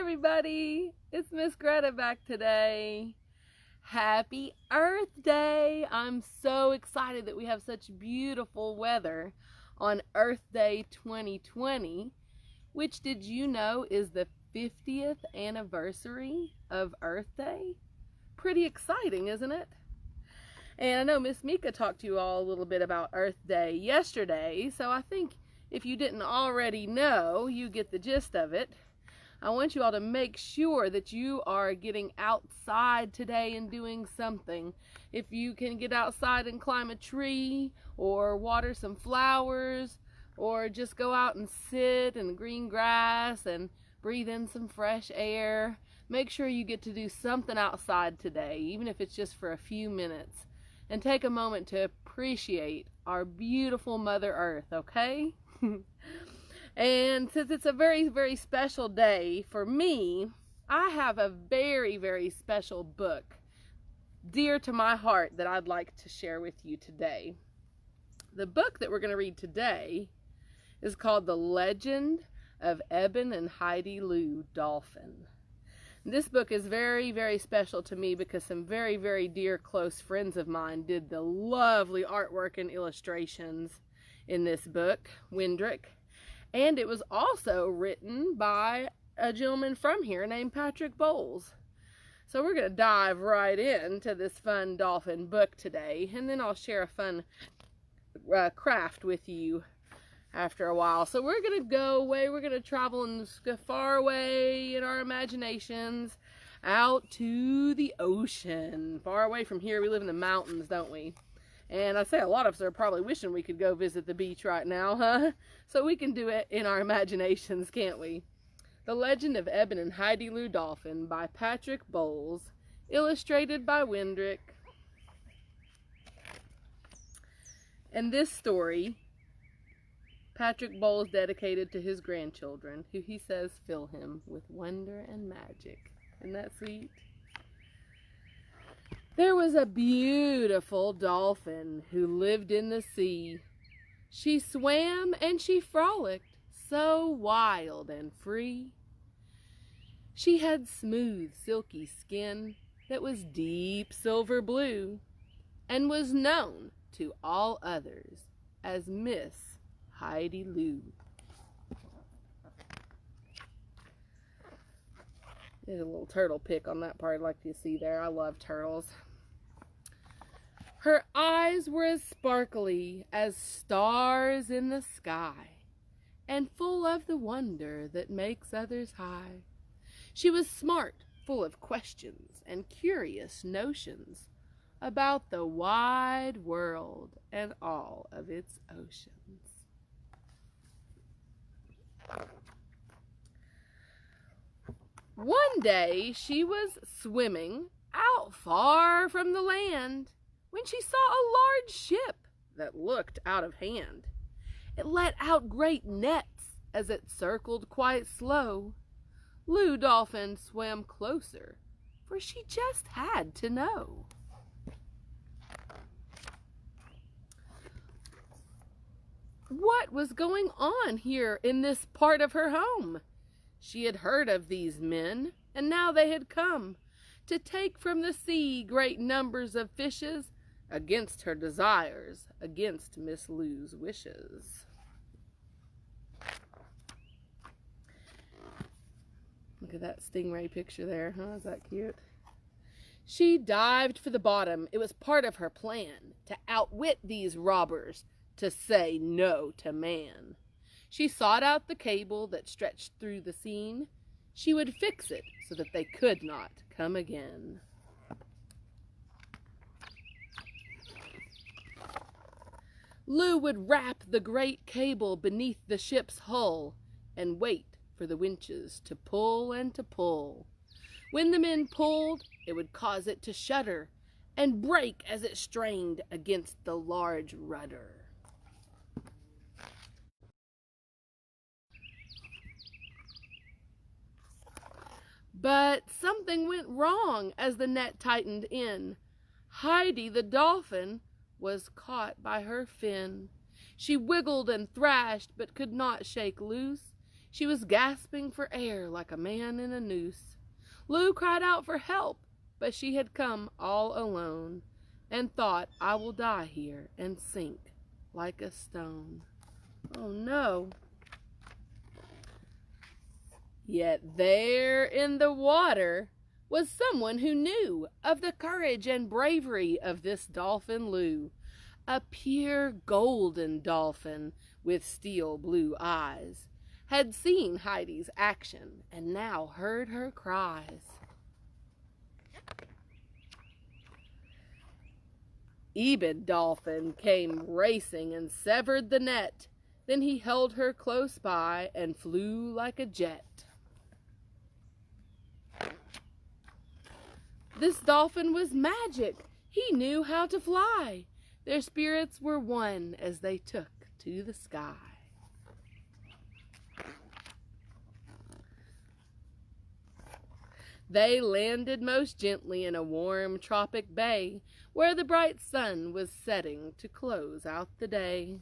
everybody. It's Miss Greta back today. Happy Earth Day. I'm so excited that we have such beautiful weather on Earth Day 2020, which, did you know, is the 50th anniversary of Earth Day? Pretty exciting, isn't it? And I know Miss Mika talked to you all a little bit about Earth Day yesterday, so I think if you didn't already know, you get the gist of it. I want you all to make sure that you are getting outside today and doing something. If you can get outside and climb a tree, or water some flowers, or just go out and sit in the green grass and breathe in some fresh air, make sure you get to do something outside today, even if it's just for a few minutes. And take a moment to appreciate our beautiful Mother Earth, okay? And since it's a very, very special day for me, I have a very, very special book dear to my heart that I'd like to share with you today. The book that we're going to read today is called The Legend of Eben and Heidi Dolphin. This book is very, very special to me because some very, very dear close friends of mine did the lovely artwork and illustrations in this book, Windrick. And it was also written by a gentleman from here named Patrick Bowles. So we're going to dive right into this fun dolphin book today, and then I'll share a fun craft with you after a while. So we're going to go away, we're going to travel and go far away in our imaginations out to the ocean. Far away from here. We live in the mountains, don't we? And I say a lot of us are probably wishing we could go visit the beach right now, huh? So we can do it in our imaginations, can't we? The Legend of Eben and Heidi Dolphin by Patrick Bowles, illustrated by Windrick. And this story, Patrick Bowles dedicated to his grandchildren, who he says fill him with wonder and magic. Isn't that sweet? There was a beautiful dolphin who lived in the sea. She swam and she frolicked, so wild and free. She had smooth, silky skin that was deep silver blue, and was known to all others as Miss Heidi Lou. There's a little turtle pic on that part, like you see there. I love turtles. Her eyes were as sparkly as stars in the sky, and full of the wonder that makes others high. She was smart, full of questions and curious notions about the wide world and all of its oceans. One day she was swimming out far from the land when she saw a large ship that looked out of hand. It let out great nets as it circled quite slow. Lou Dolphin swam closer, for she just had to know. What was going on here in this part of her home? She had heard of these men, and now they had come to take from the sea great numbers of fishes, against her desires, against Miss Lou's wishes. Look at that stingray picture there, huh? Is that cute? She dived for the bottom. It was part of her plan to outwit these robbers, to say no to man. She sought out the cable that stretched through the scene. She would fix it so that they could not come again. Lou would wrap the great cable beneath the ship's hull and wait for the winches to pull and to pull. When the men pulled, it would cause it to shudder and break as it strained against the large rudder. But something went wrong as the net tightened in. Heidi the dolphin was caught by her fin. She wiggled and thrashed, but could not shake loose. She was gasping for air like a man in a noose. Lou cried out for help, but she had come all alone and thought, I will die here and sink like a stone. Oh no. Yet there in the water was someone who knew of the courage and bravery of this Dolphin Lou, a pure golden dolphin with steel blue eyes, had seen Heidi's action and now heard her cries. Eben Dolphin came racing and severed the net. Then he held her close by and flew like a jet. This dolphin was magic. He knew how to fly. Their spirits were one as they took to the sky. They landed most gently in a warm tropic bay where the bright sun was setting to close out the day.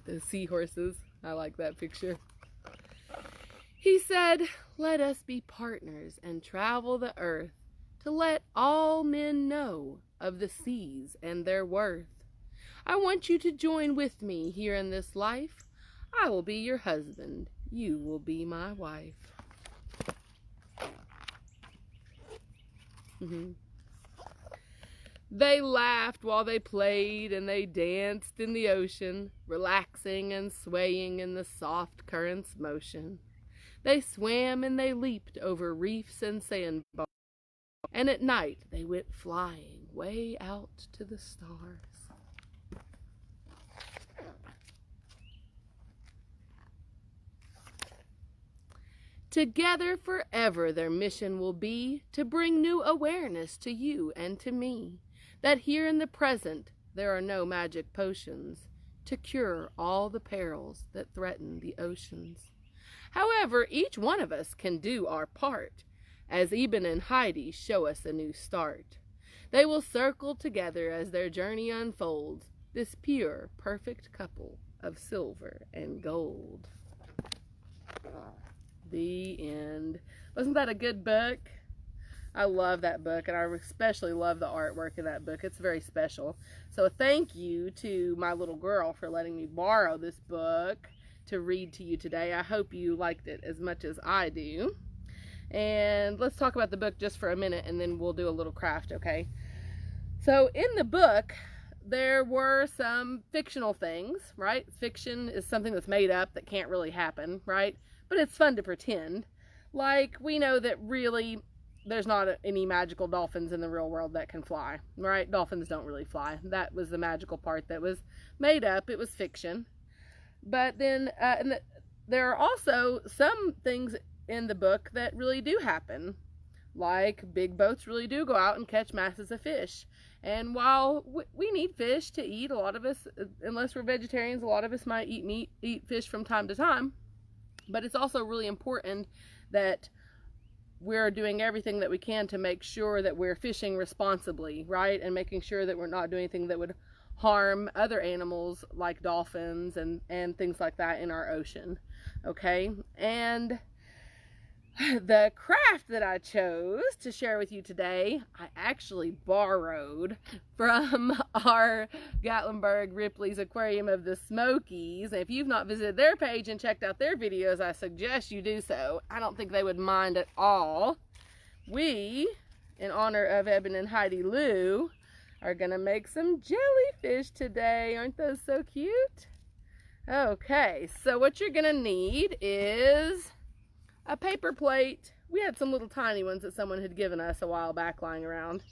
Those seahorses, I like that picture. He said, let us be partners and travel the earth to let all men know of the seas and their worth. I want you to join with me here in this life. I will be your husband. You will be my wife. They laughed while they played and they danced in the ocean, relaxing and swaying in the soft current's motion. They swam and they leaped over reefs and sandbars, and at night they went flying way out to the stars. Together forever their mission will be to bring new awareness to you and to me, that here in the present there are no magic potions to cure all the perils that threaten the oceans. However, each one of us can do our part, as Eben and Heidi show us a new start. They will circle together as their journey unfolds, this pure, perfect couple of silver and gold. The end. Wasn't that a good book? I love that book, and I especially love the artwork in that book. It's very special. So thank you to my little girl for letting me borrow this book to read to you today. I hope you liked it as much as I do. And let's talk about the book just for a minute, and then we'll do a little craft, okay? So in the book, there were some fictional things, right? Fiction is something that's made up that can't really happen, right? But it's fun to pretend. Like, we know that really there's not any magical dolphins in the real world that can fly, right? Dolphins don't really fly. That was the magical part that was made up. It was fiction. But then there are also some things in the book that really do happen. Like, big boats really do go out and catch masses of fish. And while we need fish to eat, a lot of us, unless we're vegetarians, a lot of us might eat fish from time to time. But it's also really important that we're doing everything that we can to make sure that we're fishing responsibly, right? And making sure that we're not doing anything that would harm other animals like dolphins and things like that in our ocean, okay? And the craft that I chose to share with you today, I actually borrowed from our Gatlinburg Ripley's Aquarium of the Smokies. If you've not visited their page and checked out their videos, I suggest you do so. I don't think they would mind at all. We, in honor of Eben and Heidi Lou, are gonna make some jellyfish today. Aren't those so cute? Okay, so what you're gonna need is a paper plate. We had some little tiny ones that someone had given us a while back lying around,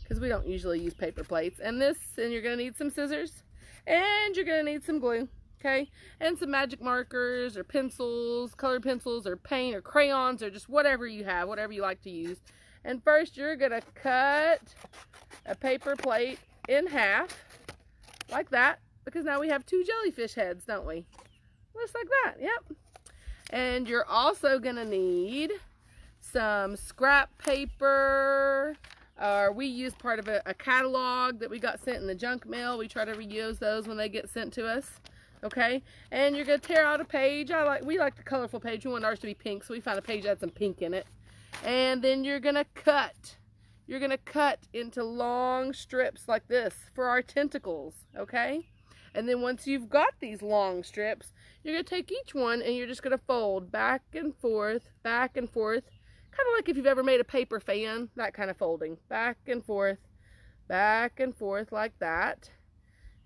because we don't usually use paper plates. And you're going to need some scissors, and you're going to need some glue, okay? And some magic markers or pencils, colored pencils or paint or crayons or just whatever you have, whatever you like to use. And first you're going to cut a paper plate in half like that, because now we have two jellyfish heads, don't we? Just like that, yep. And you're also gonna need some scrap paper, or we use part of a catalog that we got sent in the junk mail. We try to reuse those when they get sent to us. okay? And you're gonna tear out a page. We like the colorful page. We want ours to be pink, so we found a page that had some pink in it. And then you're gonna cut. You're gonna cut into long strips like this for our tentacles, okay? And then once you've got these long strips, you're gonna take each one and you're just gonna fold back and forth, kind of like if you've ever made a paper fan, that kind of folding, back and forth like that.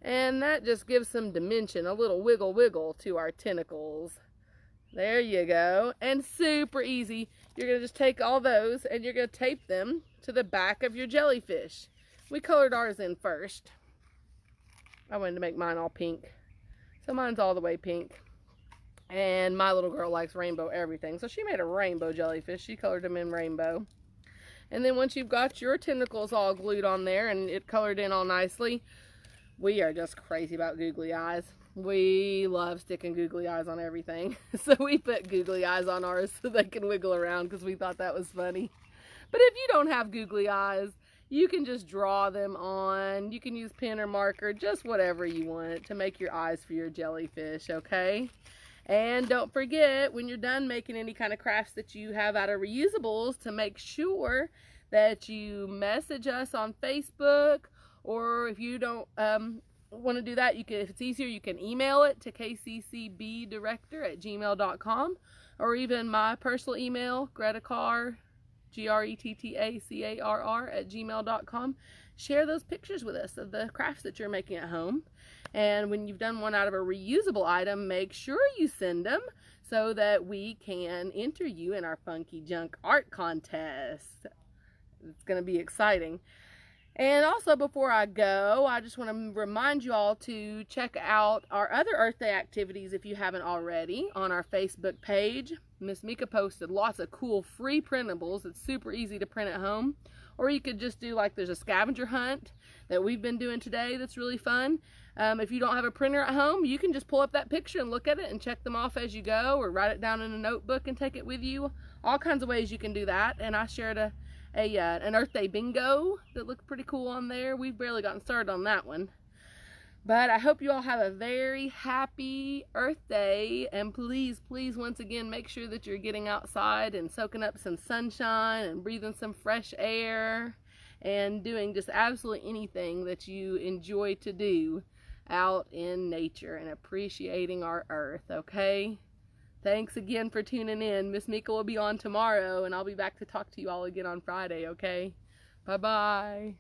And that just gives some dimension, a little wiggle wiggle to our tentacles. There you go. And super easy. You're going to just take all those and you're going to tape them to the back of your jellyfish. We colored ours in first. I wanted to make mine all pink. So mine's all the way pink. And my little girl likes rainbow everything. So she made a rainbow jellyfish. She colored them in rainbow. And then once you've got your tentacles all glued on there and it colored in all nicely, we are just crazy about googly eyes. We love sticking googly eyes on everything. So we put googly eyes on ours so they can wiggle around because we thought that was funny. But if you don't have googly eyes, you can just draw them on. You can use pen or marker, just whatever you want to make your eyes for your jellyfish, okay? And don't forget, when you're done making any kind of crafts that you have out of reusables, to make sure that you message us on Facebook, or if you don't want to do that, you can, if it's easier, you can email it to kccbdirector@gmail.com, or even my personal email, Gretacarr, GRETTACARR@gmail.com. Share those pictures with us of the crafts that you're making at home. And when you've done one out of a reusable item, make sure you send them so that we can enter you in our Funky Junk Art Contest. It's going to be exciting. And also, before I go, I just want to remind you all to check out our other Earth Day activities if you haven't already on our Facebook page. Miss Mika posted lots of cool free printables. It's super easy to print at home. Or you could just do, like, there's a scavenger hunt that we've been doing today that's really fun. If you don't have a printer at home, you can just pull up that picture and look at it and check them off as you go, or write it down in a notebook and take it with you. All kinds of ways you can do that. And I shared an Earth Day bingo that looked pretty cool on there. We've barely gotten started on that one. But I hope you all have a very happy Earth Day. And please, please, once again, make sure that you're getting outside and soaking up some sunshine and breathing some fresh air and doing just absolutely anything that you enjoy to do out in nature and appreciating our Earth, okay? Thanks again for tuning in. Miss Mika will be on tomorrow, and I'll be back to talk to you all again on Friday, okay? Bye-bye.